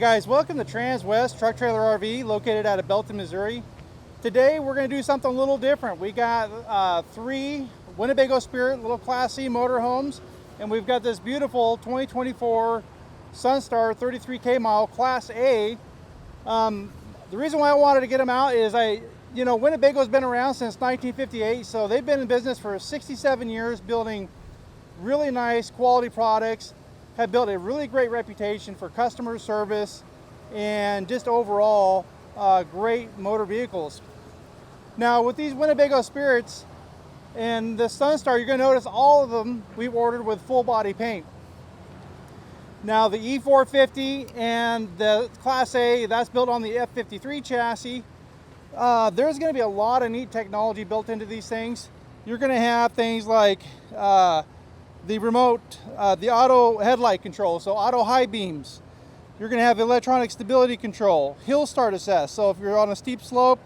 guys, welcome to Transwest Truck Trailer RV located out of Belton, Missouri. Today we're going to do something a little different. We got 3 Winnebago Spirit little Class C motorhomes, and we've got this beautiful 2024 Sunstar 33K mile Class A. The reason why I wanted to get them out is Winnebago's been around since 1958, so they've been in business for 67 years building really nice quality products, have built a really great reputation for customer service and just overall great motor vehicles. Now with these Winnebago Spirits and the Sunstar, you're going to notice all of them we've ordered with full body paint. Now the E450 and the Class A, that's built on the F53 chassis. There's going to be a lot of neat technology built into these things. You're going to have things like the remote, the auto headlight control, so auto high beams. You're going to have electronic stability control, hill start assist. So if you're on a steep slope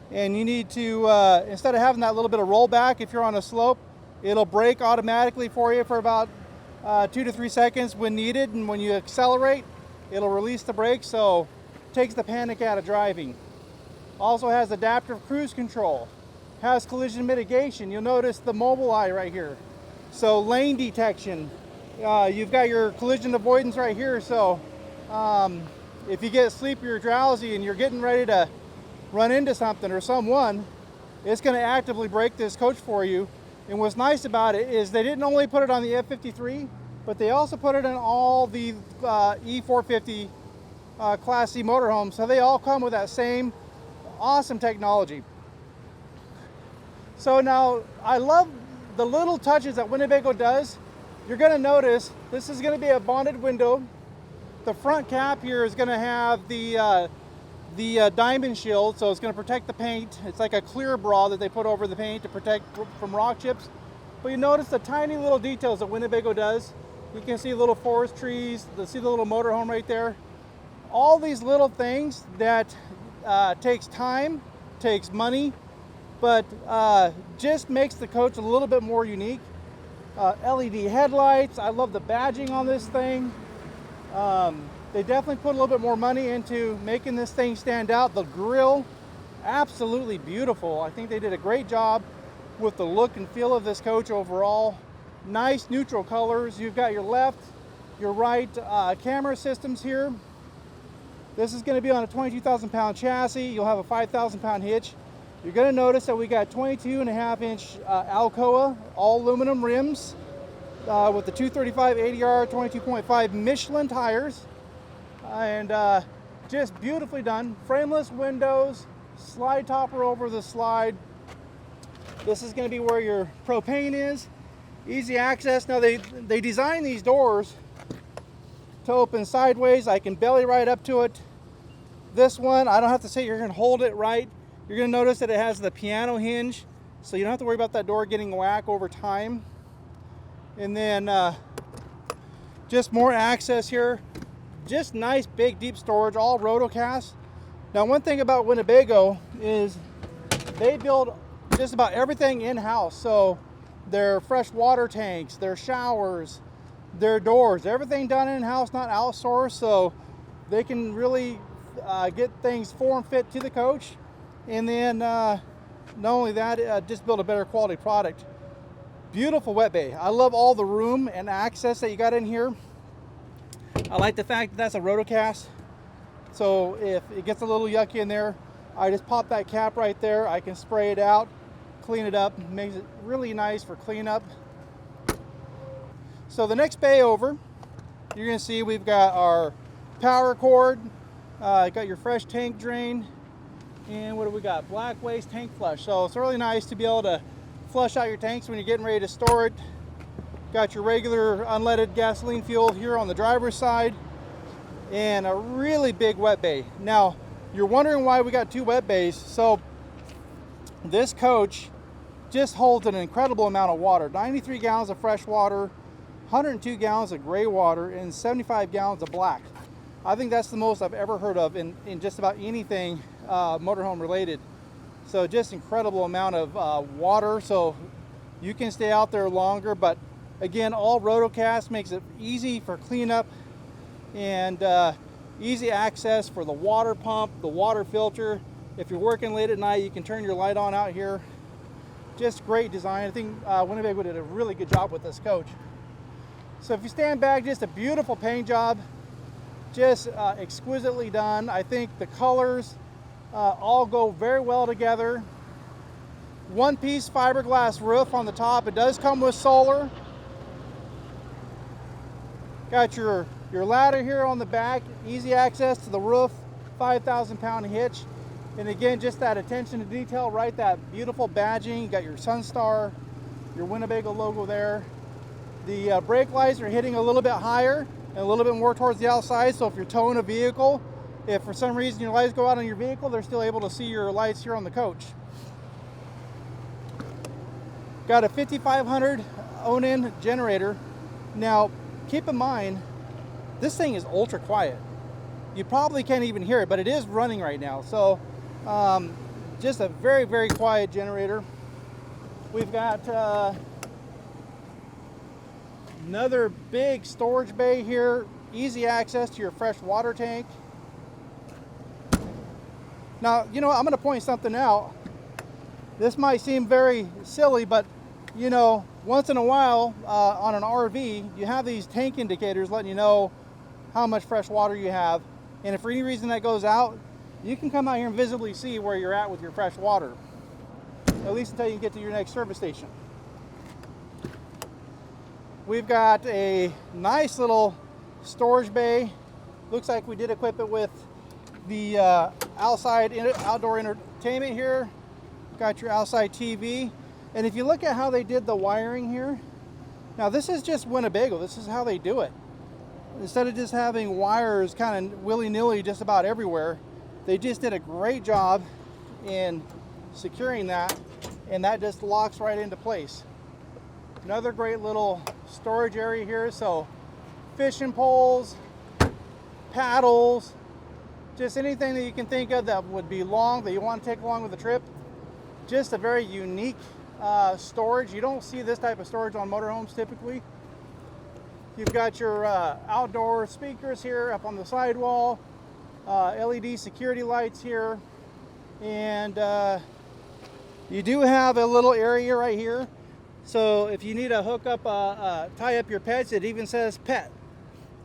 and you need to, instead of having that little bit of rollback, if you're on a slope, it'll brake automatically for you for about 2 to 3 seconds when needed, and when you accelerate, it'll release the brakes, so it takes the panic out of driving. Also has adaptive cruise control, has collision mitigation. You'll notice the mobile eye right here. So lane detection, you've got your collision avoidance right here, so if you get sleepy or drowsy and you're getting ready to run into something or someone, it's going to actively brake this coach for you. And what's nice about it is they didn't only put it on the F53, but they also put it in all the E450 Class C motorhomes, so they all come with that same awesome technology. So now I love the little touches that Winnebago does. You're going to notice this is going to be a bonded window. The front cap here is going to have the diamond shield, so it's going to protect the paint. It's like a clear bra that they put over the paint to protect from rock chips. But you notice the tiny little details that Winnebago does. You can see little forest trees, see the little motorhome right there. All these little things that takes time, takes money, but just makes the coach a little bit more unique. LED headlights, I love the badging on this thing. They definitely put a little bit more money into making this thing stand out. The grille, absolutely beautiful. I think they did a great job with the look and feel of this coach overall. Nice neutral colors. You've got your left, your right camera systems here. This is going to be on a 22,000 pound chassis. You'll have a 5,000 pound hitch. You're going to notice that we got 22.5-inch Alcoa all aluminum rims with the 235 ADR 22.5 Michelin tires, and just beautifully done. Frameless windows, slide topper over the slide. This is going to be where your propane is. Easy access. Now they designed these doors to open sideways. I can belly right up to it. This one, I don't have to sit here and hold it right. You're going to notice that it has the piano hinge, so you don't have to worry about that door getting whack over time. And then just more access here. Just nice, big, deep storage, all rotocast. Now, one thing about Winnebago is they build just about everything in-house. So their fresh water tanks, their showers, their doors, everything done in-house, not outsourced. So they can really get things form fit to the coach. And then not only that, just build a better quality product. Beautiful wet bay. I love all the room and access that you got in here. I like the fact that that's a rotocast. So if it gets a little yucky in there, I just pop that cap right there. I can spray it out, clean it up, makes it really nice for cleanup. So the next bay over, you're going to see we've got our power cord, got your fresh tank drain, and what do we got? Black waste tank flush. So it's really nice to be able to flush out your tanks when you're getting ready to store it. Got your regular unleaded gasoline fuel here on the driver's side, and a really big wet bay. Now, you're wondering why we got 2 wet bays. So this coach just holds an incredible amount of water. 93 gallons of fresh water, 102 gallons of gray water, and 75 gallons of black. I think that's the most I've ever heard of in just about anything motorhome related. So just incredible amount of water, so you can stay out there longer. But again, all rotocast makes it easy for cleanup, and Easy access for the water pump, the water filter. If you're working late at night, you can turn your light on out here. Just great design. I think Winnebago did a really good job with this coach. So if you stand back, just a beautiful paint job, just exquisitely done. I think the colors all go very well together. One piece fiberglass roof on the top. It does come with solar. Got your ladder here on the back, easy access to the roof, 5,000-pound hitch. And again, just that attention to detail, right? That beautiful badging. You got your Sunstar, your Winnebago logo there. The brake lights are hitting a little bit higher and a little bit more towards the outside. So if you're towing a vehicle, if for some reason your lights go out on your vehicle, they're still able to see your lights here on the coach. Got a 5500 own-in generator. Now, keep in mind, this thing is ultra quiet. You probably can't even hear it, but it is running right now. So just a very, very quiet generator. We've got another big storage bay here, easy access to your fresh water tank. Now, you know, I'm going to point something out. This might seem very silly, but you know, once in a while on an RV, you have these tank indicators letting you know how much fresh water you have. And if for any reason that goes out, you can come out here and visibly see where you're at with your fresh water, at least until you get to your next service station. We've got a nice little storage bay. Looks like we did equip it with the outdoor entertainment here. Got your outside TV. And if you look at how they did the wiring here, now this is just Winnebago. This is how they do it. Instead of just having wires kind of willy-nilly just about everywhere, they just did a great job in securing that, and that just locks right into place. Another great little storage area here. So fishing poles, paddles, just anything that you can think of that would be long, that you want to take along with the trip. Just a very unique storage. You don't see this type of storage on motorhomes typically. You've got your outdoor speakers here up on the sidewall, LED security lights here, and you do have a little area right here. So if you need to hook up, tie up your pets, it even says pet.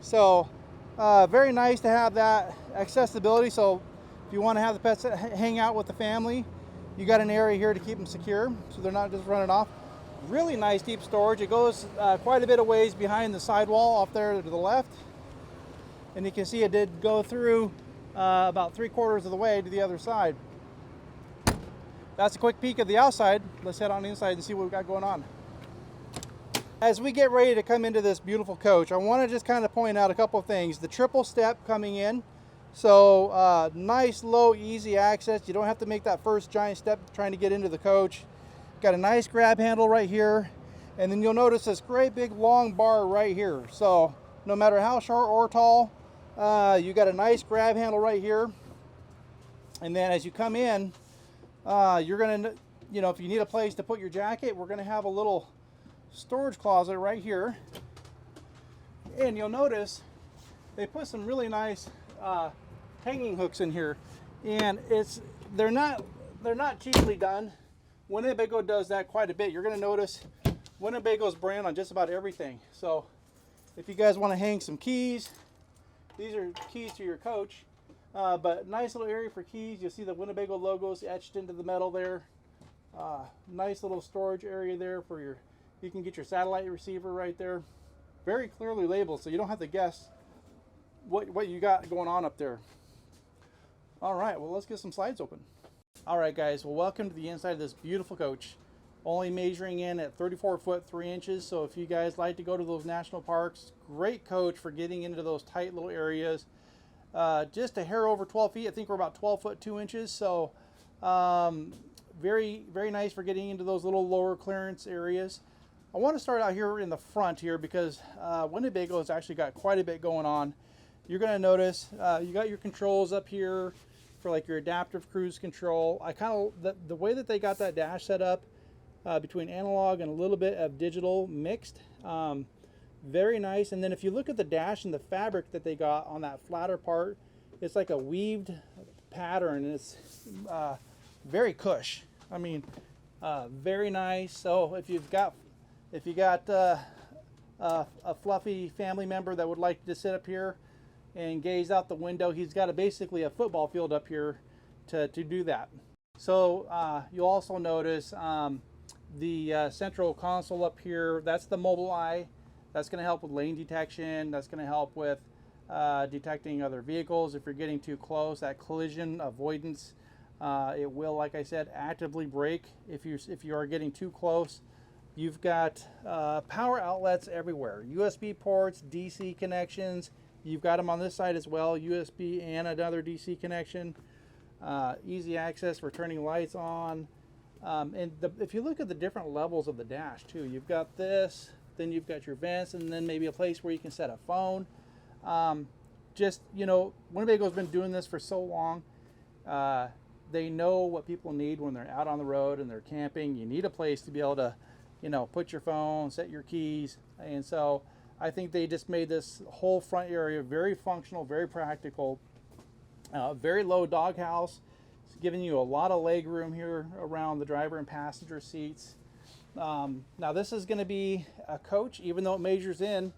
So very nice to have that accessibility. So if you want to have the pets hang out with the family, you got an area here to keep them secure so they're not just running off. Really nice deep storage. It goes quite a bit of ways behind the sidewall off there to the left. And you can see it did go through about 3/4 of the way to the other side. That's a quick peek of the outside. Let's head on the inside and see what we've got going on. As we get ready to come into this beautiful coach, I want to just kind of point out a couple of things. The triple step coming in. So nice, low, easy access. You don't have to make that first giant step trying to get into the coach. Got a nice grab handle right here. And then you'll notice this great big long bar right here. So no matter how short or tall, you got a nice grab handle right here. And then as you come in, you're gonna, you know, if you need a place to put your jacket, we're gonna have a little storage closet right here. And you'll notice they put some really nice hanging hooks in here, and they're not cheaply done. Winnebago does that quite a bit. You're going to notice Winnebago's brand on just about everything. So if you guys want to hang some keys, these are keys to your coach, but nice little area for keys. You'll see the Winnebago logos etched into the metal there. Nice little storage area there for you can get your satellite receiver right there. Very clearly labeled, so you don't have to guess what you got going on up there. All right, well, let's get some slides open. All right, guys, well, welcome to the inside of this beautiful coach. Only measuring in at 34 foot 3 inches. So if you guys like to go to those national parks, great coach for getting into those tight little areas. Just a hair over 12 feet. I think we're about 12 foot 2 inches. So very, very nice for getting into those little lower clearance areas. I want to start out here in the front here because Winnebago has actually got quite a bit going on. You're going to notice you got your controls up here for like your adaptive cruise control. I kind of, the way that they got that dash set up between analog and a little bit of digital mixed, Very nice. And then if you look at the dash and the fabric that they got on that flatter part, it's like a weaved pattern. It's very cush. I mean, very nice. So if you got a fluffy family member that would like to sit up here and gaze out the window, he's got basically a football field up here to do that. So you'll also notice the central console up here. That's the mobile eye. That's going to help with lane detection. That's going to help with detecting other vehicles if you're getting too close. That collision avoidance. It will, like I said, actively brake if you are getting too close. You've got power outlets everywhere. USB ports, DC connections. You've got them on this side as well. USB and another DC connection. Easy access for turning lights on. If you look at the different levels of the dash too, you've got this, then you've got your vents, and then maybe a place where you can set a phone. Just, you know, Winnebago's been doing this for so long. They know what people need when they're out on the road and they're camping. You need a place to be able to, you know, put your phone, set your keys. And so I think they just made this whole front area very functional, very practical, very low doghouse. It's giving you a lot of leg room here around the driver and passenger seats. Now this is going to be a coach, even though it measures in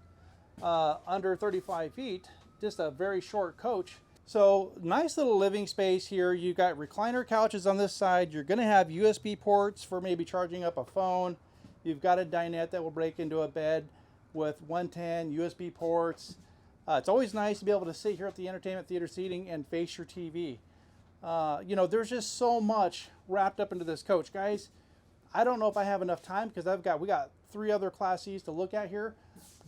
under 35 feet, just a very short coach. So nice little living space here. You've got recliner couches on this side. You're going to have USB ports for maybe charging up a phone. You've got a dinette that will break into a bed with 110 USB ports. It's always nice to be able to sit here at the entertainment theater seating and face your TV. You know, there's just so much wrapped up into this coach, guys. I don't know if I have enough time because we got 3 other Class C's to look at here.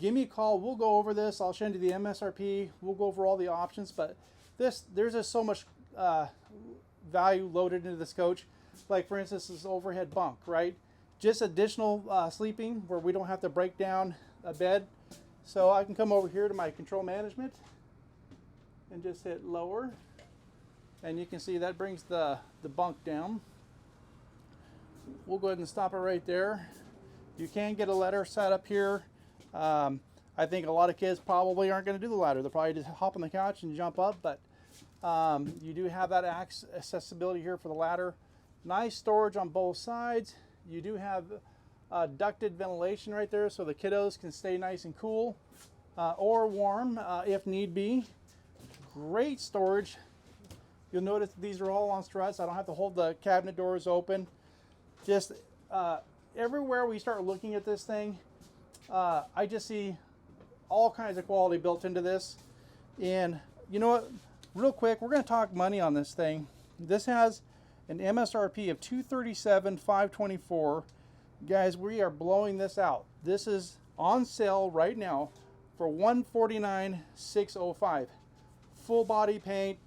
Give me a call. We'll go over this. I'll show you the MSRP. We'll go over all the options, but there's just so much value loaded into this coach. Like for instance, this overhead bunk, right? Just additional sleeping where we don't have to break down a bed. So I can come over here to my control management and just hit lower. And you can see that brings the bunk down. We'll go ahead and stop it right there. You can get a ladder set up here. I think a lot of kids probably aren't going to do the ladder. They'll probably just hop on the couch and jump up, but you do have that accessibility here for the ladder. Nice storage on both sides. You do have ducted ventilation right there so the kiddos can stay nice and cool or warm if need be. Great storage. You'll notice these are all on struts. I don't have to hold the cabinet doors open. Just everywhere we start looking at this thing, I just see all kinds of quality built into this. And you know what? Real quick, we're going to talk money on this thing. This has an MSRP of $237,524. Guys, we are blowing this out. This is on sale right now for $149,605. Full body paint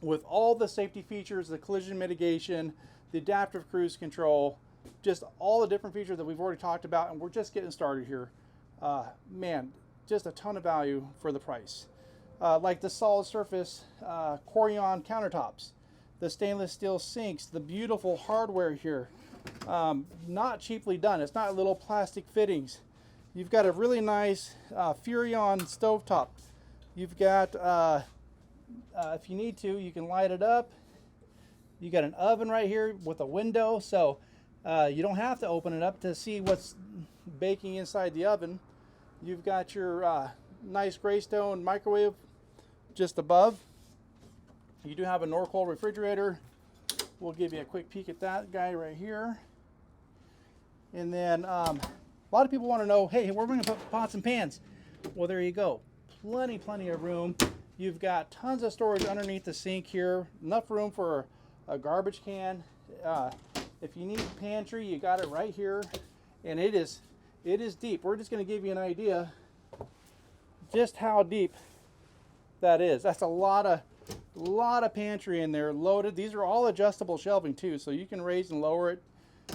with all the safety features, the collision mitigation, the adaptive cruise control, just all the different features that we've already talked about, and we're just getting started here. Man, just a ton of value for the price. Like the solid surface Corian countertops, the stainless steel sinks, the beautiful hardware here. Not cheaply done. It's not little plastic fittings. You've got a really nice Furrion stovetop. You've got, if you need to, you can light it up. You got an oven right here with a window, so you don't have to open it up to see what's baking inside the oven. You've got your nice Greystone microwave just above. You do have a Norcold refrigerator. We'll give you a quick peek at that guy right here. And then a lot of people want to know, hey, where are we going to put pots and pans? Well, there you go. Plenty of room. You've got tons of storage underneath the sink here. Enough room for a garbage can. If you need pantry, you got it right here. And it is deep. We're just going to give you an idea just how deep that is. That's a lot of pantry in there loaded. These are all adjustable shelving too, so you can raise and lower it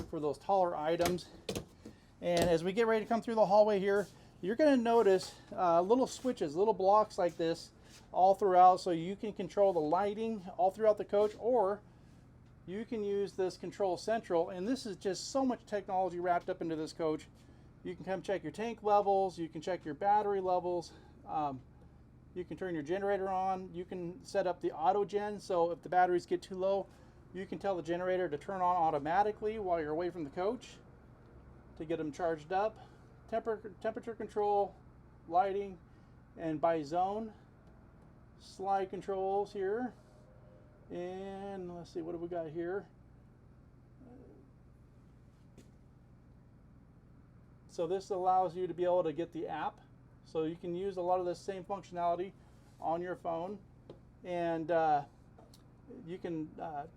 for those taller items. And as we get ready to come through the hallway here, you're going to notice little switches, little blocks like this all throughout, so you can control the lighting all throughout the coach, or you can use this control central. And this is just so much technology wrapped up into this coach. You can come check your tank levels. You can check your battery levels. You can turn your generator on. You can set up the auto gen, so if the batteries get too low, you can tell the generator to turn on automatically while you're away from the coach to get them charged up. Temperature control, lighting, and by zone. Slide controls here. And let's see, what do we got here? So this allows you to be able to get the app. So you can use a lot of the same functionality on your phone. And you can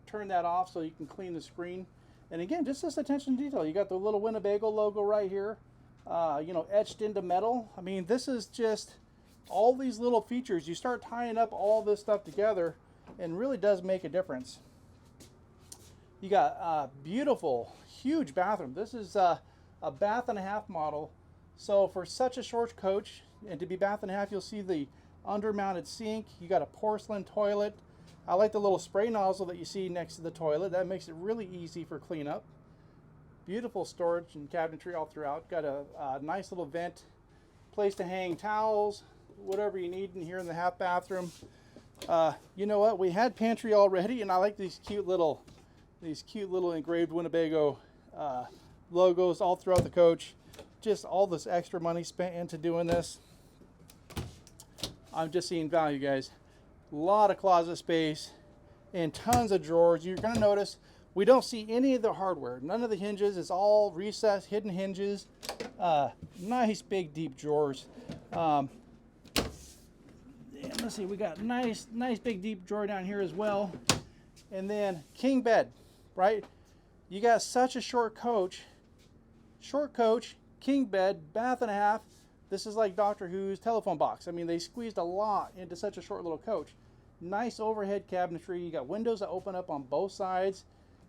turn that off so you can clean the screen. And again, just this attention to detail. You got the little Winnebago logo right here, you know, etched into metal. I mean, this is just all these little features. You start tying up all this stuff together and really does make a difference. You got a beautiful, huge bathroom. This is a bath and a half model. So for such a short coach, and to be bath and a half, you'll see the under-mounted sink. You got a porcelain toilet. I like the little spray nozzle that you see next to the toilet. That makes it really easy for cleanup. Beautiful storage and cabinetry all throughout. Got a nice little vent, place to hang towels, whatever you need in here in the half bathroom. You know what? We had pantry already, and I like these cute little engraved Winnebago logos all throughout the coach. Just all this extra money spent into doing this. I'm just seeing value, guys. A lot of closet space and tons of drawers. You're going to notice we don't see any of the hardware. None of the hinges. It's all recessed, hidden hinges. Nice big deep drawers. And let's see, we got nice big deep drawer down here as well. And then king bed, right? You got such a short coach, king bed, bath and a half. This is like Doctor Who's telephone box. I mean, they squeezed a lot into such a short little coach. Nice overhead cabinetry. You got windows that open up on both sides.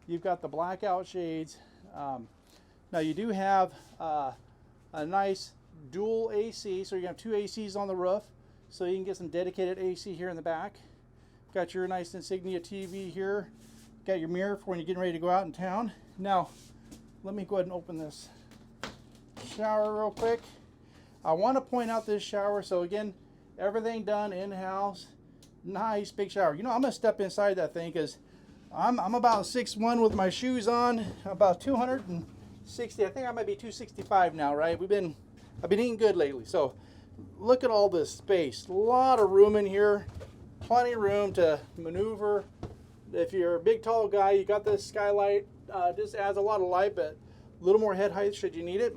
You've got the blackout shades. Now you do have a nice dual AC, so you have two ACs on the roof, so you can get some dedicated AC here in the back. Got your nice Insignia TV here. Got your mirror for when you're getting ready to go out in town. Now, let me go ahead and open this shower real quick. I want to point out this shower. So again, everything done in-house. Nice big shower. You know, I'm gonna step inside that thing because I'm about 6'1" with my shoes on, about 260. I think I might be 265 now, right? I've been eating good lately. So look at all this space. A lot of room in here. Plenty of room to maneuver. If you're a big tall guy, you got this skylight. Just adds a lot of light, but a little more head height should you need it.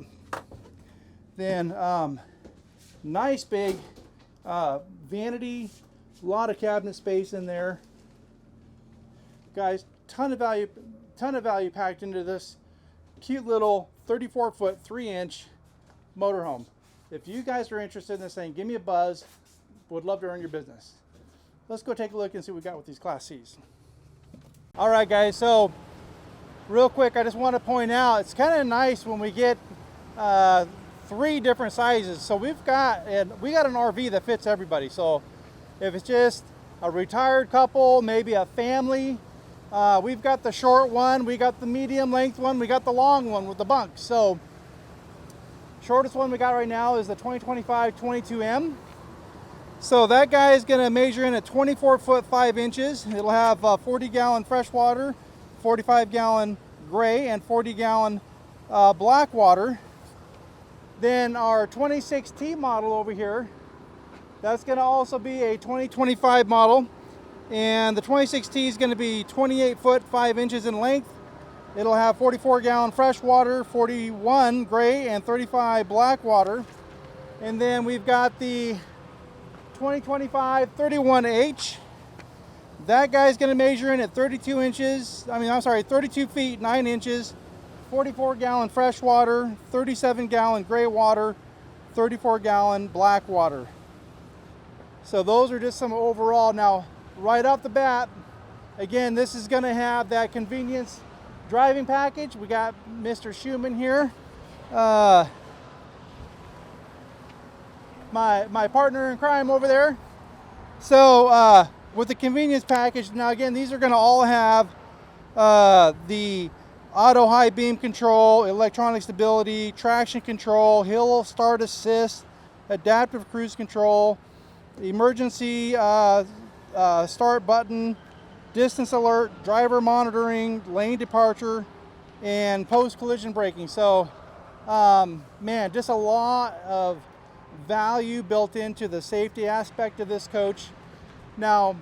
Then nice big vanity, a lot of cabinet space in there. Guys, ton of value packed into this cute little 34-foot, 3-inch motorhome. If you guys are interested in this thing, give me a buzz. Would love to earn your business. Let's go take a look and see what we got with these Class C's. All right, guys, so real quick, I just want to point out, it's kind of nice when we get 3 different sizes. So we got an RV that fits everybody. So if it's just a retired couple, maybe a family, we've got the short one, we got the medium length one, we got the long one with the bunk. So shortest one we got right now is the 2025 22M. So that guy is going to measure in at 24 foot 5 inches. It'll have 40 gallon fresh water, 45 gallon gray, and 40 gallon black water. Then our 26T model over here, that's going to also be a 2025 model. And the 26T is going to be 28 foot 5 inches in length. It'll have 44 gallon fresh water, 41 gray, and 35 black water. And then we've got the 2025 31H. That guy's going to measure in at 32 feet 9 inches, 44 gallon fresh water, 37 gallon gray water, 34 gallon black water. So those are just some overall. Now, right off the bat, again, this is going to have that convenience driving package. We got Mr. Schumann here. My partner in crime over there. So with the convenience package, now again, these are going to all have the auto high beam control, electronic stability, traction control, hill start assist, adaptive cruise control, emergency start button, distance alert, driver monitoring, lane departure, and post collision braking. So man, just a lot of value built into the safety aspect of this coach. Now,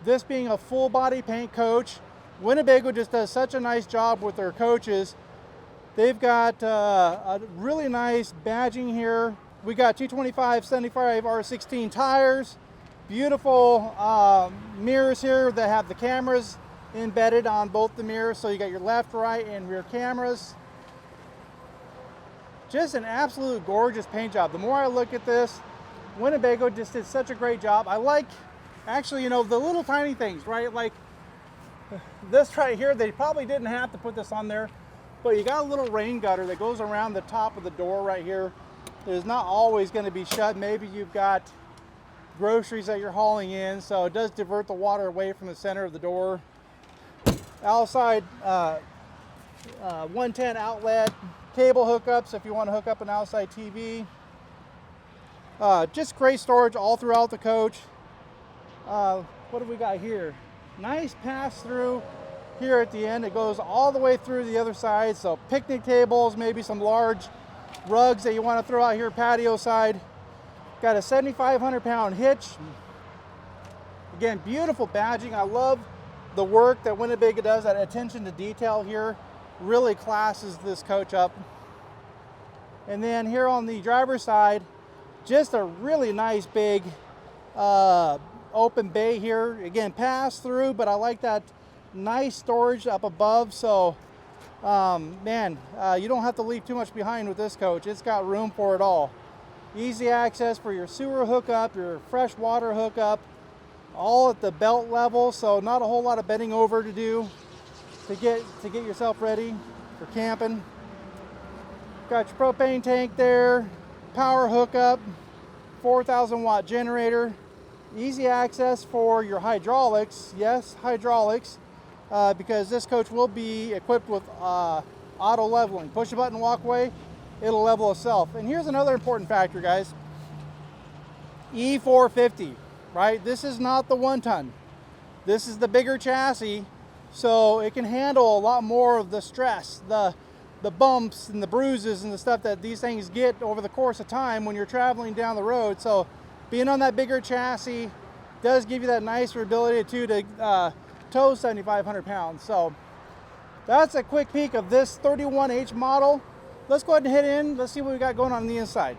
this being a full body paint coach, Winnebago just does such a nice job with their coaches. They've got a really nice badging here. We got 225/75 R16 tires, beautiful mirrors here that have the cameras embedded on both the mirrors, so you got your left, right, and rear cameras. Just an absolute gorgeous paint job. The more I look at this, Winnebago just did such a great job. I like, actually, you know, the little tiny things, right? Like this right here, they probably didn't have to put this on there, but you got a little rain gutter that goes around the top of the door right here. It's not always going to be shut. Maybe you've got groceries that you're hauling in, so it does divert the water away from the center of the door. Outside 110 outlet, cable hookups if you want to hook up an outside TV. Just great storage all throughout the coach. What do we got here? Nice pass through here at the end. It goes all the way through the other side. So picnic tables, maybe some large rugs that you want to throw out here patio side. Got a 7,500 pound hitch. Again, beautiful badging. I love the work that Winnebago does. That attention to detail here really classes this coach up. And then here on the driver's side, just a really nice big open bay here. Again, pass through, but I like that nice storage up above. So man, you don't have to leave too much behind with this coach. It's got room for it all. Easy access for your sewer hookup, your fresh water hookup, all at the belt level, so not a whole lot of bending over to do to get yourself ready for camping. Got your propane tank there, power hookup, 4,000 watt generator, easy access for your hydraulics. Yes, hydraulics, because this coach will be equipped with auto leveling. Push a button, walk away, it'll level itself. And here's another important factor, guys. E450, right? This is not the 1 ton. This is the bigger chassis, so it can handle a lot more of the stress, the bumps and the bruises and the stuff that these things get over the course of time when you're traveling down the road. So being on that bigger chassis does give you that nicer ability to tow 7,500 pounds. So that's a quick peek of this 31H model. Let's go ahead and hit in. Let's see what we got going on the inside.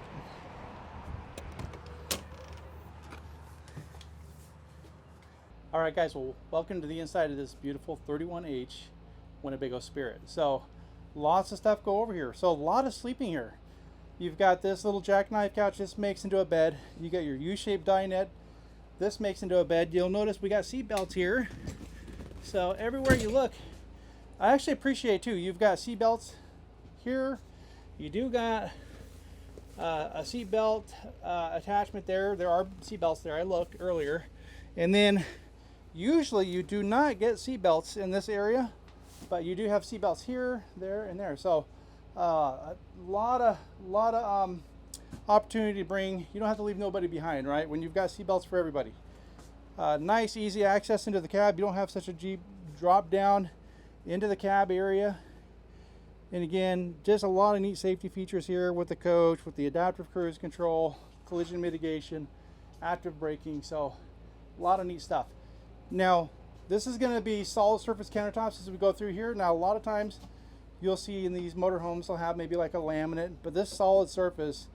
All right, guys, well, welcome to the inside of this beautiful 31H Winnebago Spirit. So lots of stuff go over here. So a lot of sleeping here. You've got this little jackknife couch. This makes into a bed. You got your U-shaped dinette. This makes into a bed. You'll notice we got seat belts here. So everywhere you look, I actually appreciate too, you've got seat belts here. You do got a seat belt attachment there. There are seat belts there. I looked earlier. And then usually you do not get seat belts in this area, but you do have seat belts here, there, and there. So a lot of opportunity to bring. You don't have to leave nobody behind, right? When you've got seat belts for everybody. Nice, easy access into the cab. You don't have such a Jeep drop down into the cab area. And again, just a lot of neat safety features here with the coach, with the adaptive cruise control, collision mitigation, active braking. So a lot of neat stuff. Now, this is going to be solid surface countertops as we go through here. Now, a lot of times you'll see in these motorhomes, they'll have maybe like a laminate, but this solid surface,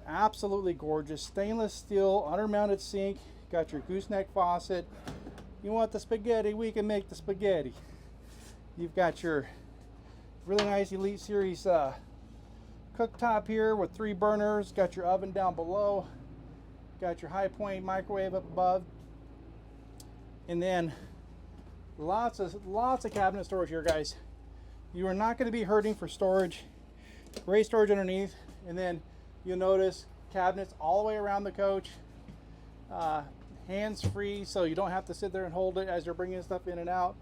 absolutely gorgeous. Stainless steel, undermounted sink, got your gooseneck faucet. You want the spaghetti, we can make the spaghetti. You've got your really nice Elite Series cooktop here with 3 burners. Got your oven down below. Got your high point microwave up above. And then lots of cabinet storage here, guys. You are not going to be hurting for storage. Great storage underneath. And then you'll notice cabinets all the way around the coach. Hands free, so you don't have to sit there and hold it as you're bringing stuff in and out.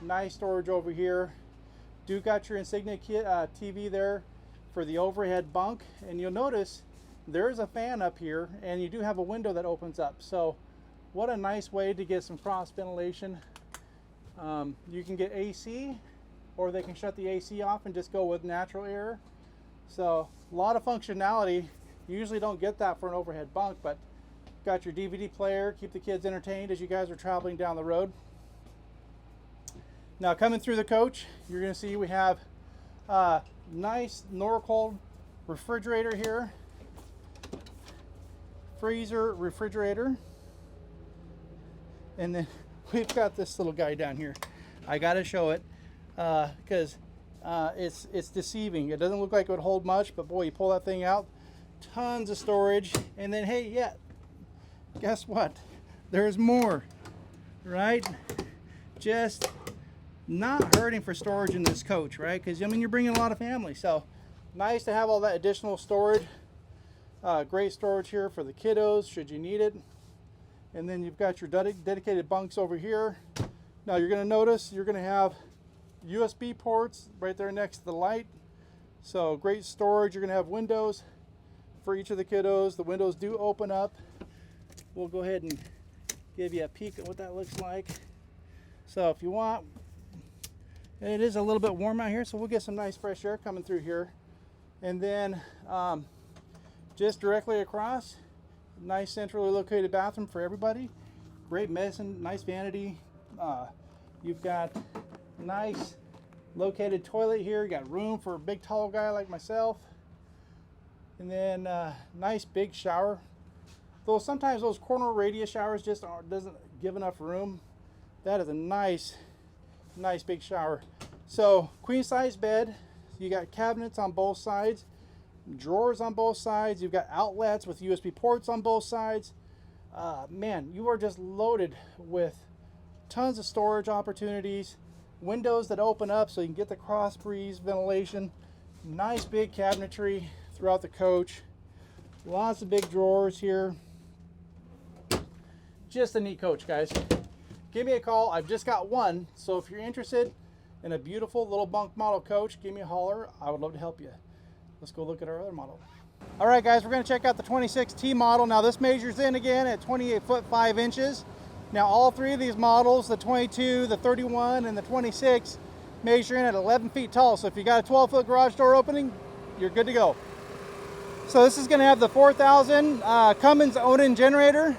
Nice storage over here. Do got your Insignia TV there for the overhead bunk, and you'll notice there's a fan up here, and you do have a window that opens up. So what a nice way to get some cross ventilation. You can get AC, or they can shut the AC off and just go with natural air. So a lot of functionality. You usually don't get that for an overhead bunk, but got your DVD player, keep the kids entertained as you guys are traveling down the road. Now coming through the coach, you're going to see we have a nice Norcold refrigerator here, freezer, refrigerator, and then we've got this little guy down here. I got to show it because it's deceiving. It doesn't look like it would hold much, but boy, you pull that thing out, tons of storage. And then hey, yeah, guess what? There's more, right? Just not hurting for storage in this coach, right? Because I mean, you're bringing a lot of family, so nice to have all that additional storage. Great storage here for the kiddos should you need it. And then you've got your dedicated bunks over here. Now you're going to notice you're going to have USB ports right there next to the light. So great storage. You're going to have windows for each of the kiddos. The windows do open up. We'll go ahead and give you a peek at what that looks like. So if you want, and it is a little bit warm out here, so we'll get some nice fresh air coming through here. And then just directly across, nice centrally located bathroom for everybody. Great medicine, nice vanity. You've got nice located toilet here. You got room for a big tall guy like myself. And then nice big shower. Though sometimes those corner radius showers just doesn't give enough room. That is a nice big shower. So queen size bed. You got cabinets on both sides, drawers on both sides. You've got outlets with USB ports on both sides. Man, you are just loaded with tons of storage opportunities. Windows that open up so you can get the cross breeze ventilation. Nice big cabinetry throughout the coach. Lots of big drawers here. Just a neat coach, guys. Give me a call. I've just got one, so if you're interested in a beautiful little bunk model coach, give me a holler. I would love to help you. Let's go look at our other model. All right, guys, we're going to check out the 26T model. Now this measures in again at 28 foot 5 inches. Now all three of these models, the 22, the 31, and the 26, measure in at 11 feet tall. So if you got a 12-foot garage door opening, you're good to go. So this is going to have the 4000 Cummins Onan generator.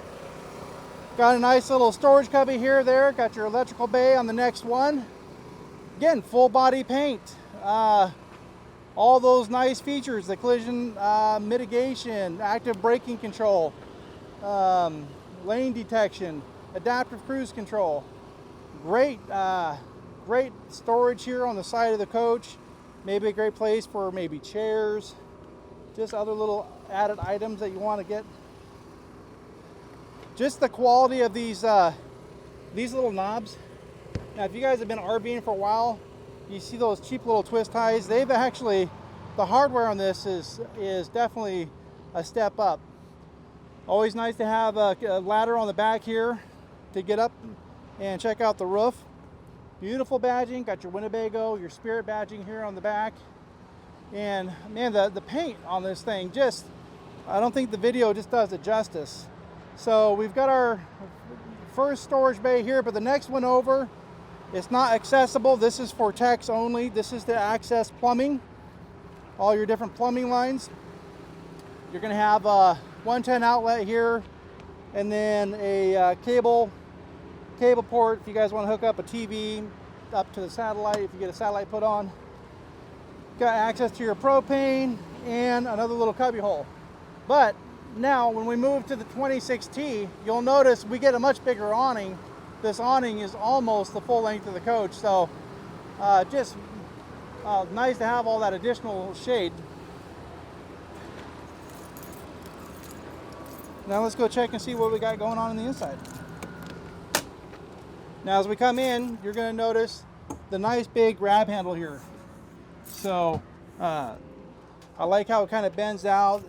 Got a nice little storage cubby here, there. Got your electrical bay on the next one. Again, full body paint. All those nice features, the collision mitigation, active braking control, lane detection, adaptive cruise control. Great storage here on the side of the coach. Maybe a great place for maybe chairs, just other little added items that you want to get. Just the quality of these little knobs. Now, if you guys have been RVing for a while, you see those cheap little twist ties. They've actually, the hardware on this is definitely a step up. Always nice to have a ladder on the back here to get up and check out the roof. Beautiful badging. Got your Winnebago, your Spirit badging here on the back. And man, the paint on this thing just, I don't think the video just does it justice. So we've got our first storage bay here, but the next one over, it's not accessible. This is for techs only. This is to access plumbing, all your different plumbing lines. You're going to have a 110 outlet here, and then a cable port if you guys want to hook up a TV up to the satellite, if you get a satellite put on. Got access to your propane and another little cubby hole. But now when we move to the 26T, you'll notice we get a much bigger awning. This awning is almost the full length of the coach, so just nice to have all that additional shade. Now let's go check and see what we got going on the inside. Now as we come in, you're going to notice the nice big grab handle here. So I like how it kind of bends out.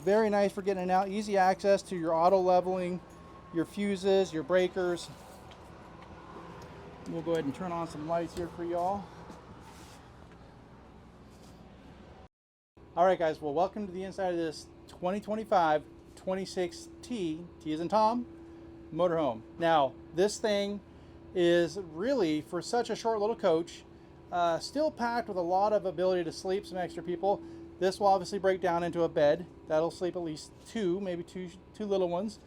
Very nice for getting it out. Easy access to your auto leveling, your fuses, your breakers. We'll go ahead and turn on some lights here for y'all. All right, guys, well, welcome to the inside of this 2025 26T, T as in Tom, motorhome. Now, this thing is really, for such a short little coach, still packed with a lot of ability to sleep some extra people. This will obviously break down into a bed. That'll sleep at least two, maybe two little ones.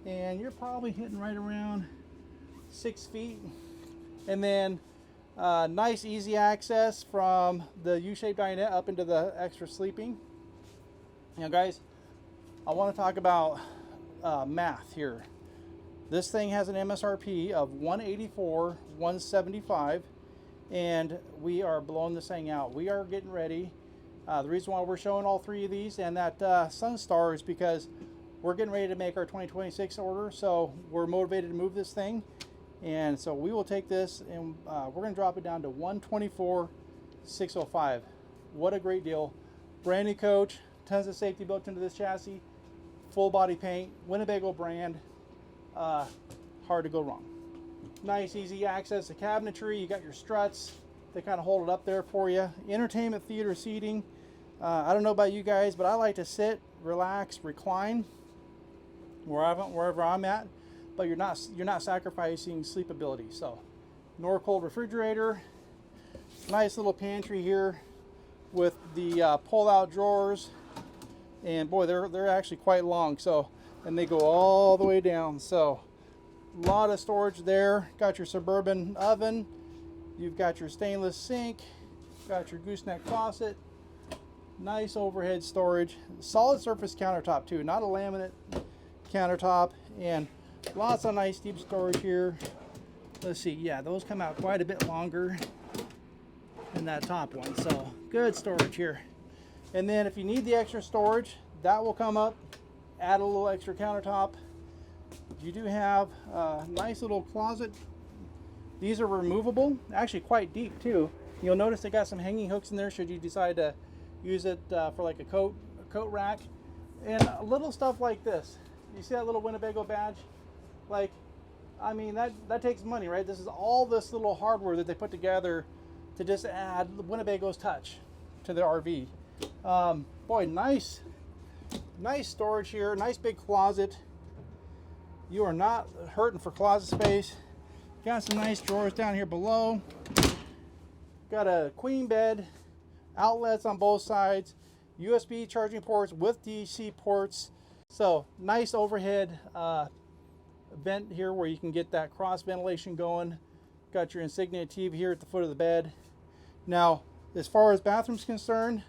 And you're probably hitting right around 6 feet. And then nice easy access from the U-shaped dinette up into the extra sleeping. Now guys, I want to talk about math here. This thing has an MSRP of $184,175, and we are blowing this thing out. We are getting ready. The reason why we're showing all three of these and that Sunstar is because we're getting ready to make our 2026 order, so we're motivated to move this thing. And so we will take this and we're going to drop it down to $124,605. What a great deal. Brand new coach, tons of safety built into this chassis, full body paint, Winnebago brand. Hard to go wrong. Nice easy access to cabinetry. You got your struts. They kind of hold it up there for you. Entertainment theater seating. I don't know about you guys, but I like to sit, relax, recline wherever I'm at. But you're not sacrificing sleepability. So, Norcold refrigerator, nice little pantry here with the pull-out drawers, and boy, they're actually quite long. So, and they go all the way down. So, a lot of storage there. Got your Suburban oven. You've got your stainless sink. Got your gooseneck faucet. Nice overhead storage. Solid surface countertop too, not a laminate countertop, and lots of nice deep storage here. Let's see, yeah, those come out quite a bit longer than that top one, so good storage here. And then if you need the extra storage, that will come up, add a little extra countertop. You do have a nice little closet. These are removable, actually quite deep too. You'll notice they got some hanging hooks in there should you decide to use it for like a coat rack. And a little stuff like this. You see that little Winnebago badge? Like, I mean, that takes money, right? This is all this little hardware that they put together to just add Winnebago's touch to the RV. Boy, nice storage here. Nice big closet. You are not hurting for closet space. Got some nice drawers down here below. Got a queen bed, outlets on both sides, USB charging ports with DC ports. So nice overhead vent here where you can get that cross ventilation going. Got your Insignia TV here at the foot of the bed. Now, as far as bathrooms concerned,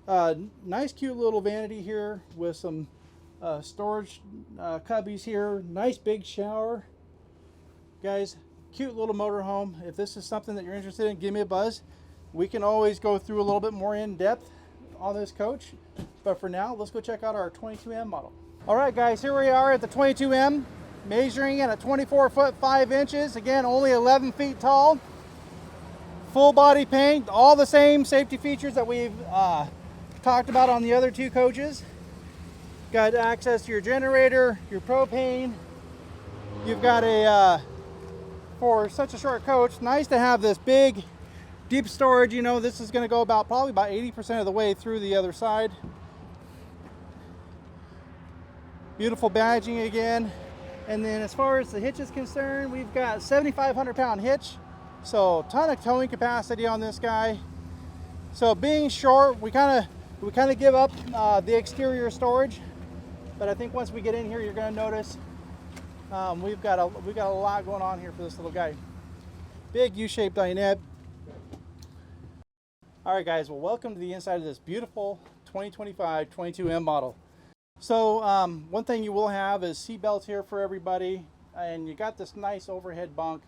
nice cute little vanity here with some storage cubbies here. Nice big shower. Guys, cute little motorhome. If this is something that you're interested in, give me a buzz. We can always go through a little bit more in depth on this coach. But for now, let's go check out our 22M model. All right, guys, here we are at the 22M. Measuring in at 24 foot 5 inches, again only 11 feet tall. Full body paint, all the same safety features that we've talked about on the other two coaches. Got access to your generator, your propane. You've got a, for such a short coach, nice to have this big deep storage. You know, this is going to go probably about 80% of the way through the other side. Beautiful badging again. And then as far as the hitch is concerned, we've got 7,500 pound hitch. So ton of towing capacity on this guy. So being short, we kind of give up the exterior storage. But I think once we get in here, you're going to notice we've got a lot going on here for this little guy. Big U-shaped dinette. All right, guys. Well, welcome to the inside of this beautiful 2025 22M model. So one thing you will have is seat belts here for everybody, and you got this nice overhead bunk,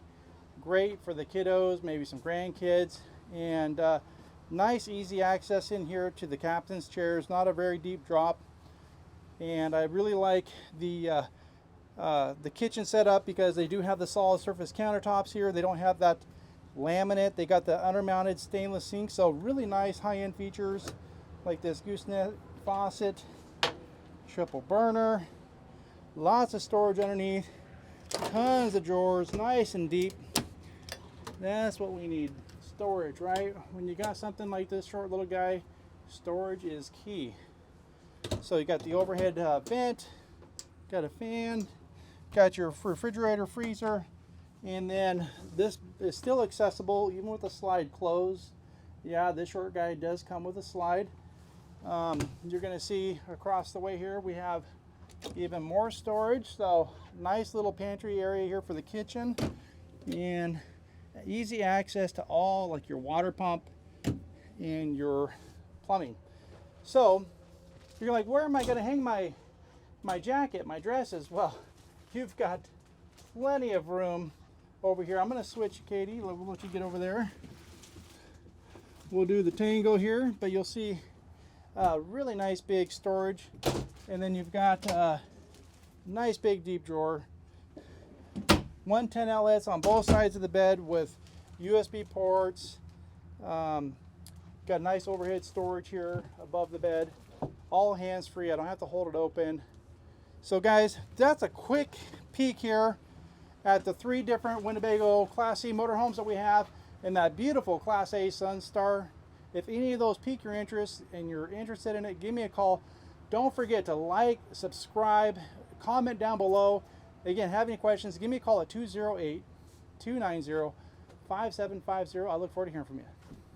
great for the kiddos, maybe some grandkids, and nice easy access in here to the captain's chairs. Not a very deep drop, and I really like the kitchen setup because they do have the solid surface countertops here. They don't have that laminate. They got the undermounted stainless sink, so really nice high-end features like this gooseneck faucet. Triple burner, lots of storage underneath, tons of drawers, nice and deep. That's what we need, storage, right? When you got something like this short little guy, storage is key. So you got the overhead vent, got a fan, got your refrigerator, freezer, and then this is still accessible even with the slide closed. Yeah, this short guy does come with a slide. You're going to see across the way here we have even more storage. So nice little pantry area here for the kitchen, and easy access to all, like your water pump and your plumbing. So you're like, where am I going to hang my jacket, my dresses? Well, you've got plenty of room over here. I'm going to switch, Katie. We'll let you get over there. We'll do the tango here, but you'll see really nice big storage, and then you've got a nice big deep drawer. 110 outlets on both sides of the bed with USB ports. Got nice overhead storage here above the bed. All hands-free. I don't have to hold it open. So guys, that's a quick peek here at the 3 different Winnebago Class C motorhomes that we have, and that beautiful Class A Sunstar. If any of those pique your interest and you're interested in it, give me a call. Don't forget to like, subscribe, comment down below. Again, have any questions, give me a call at 208-290-5750. I look forward to hearing from you.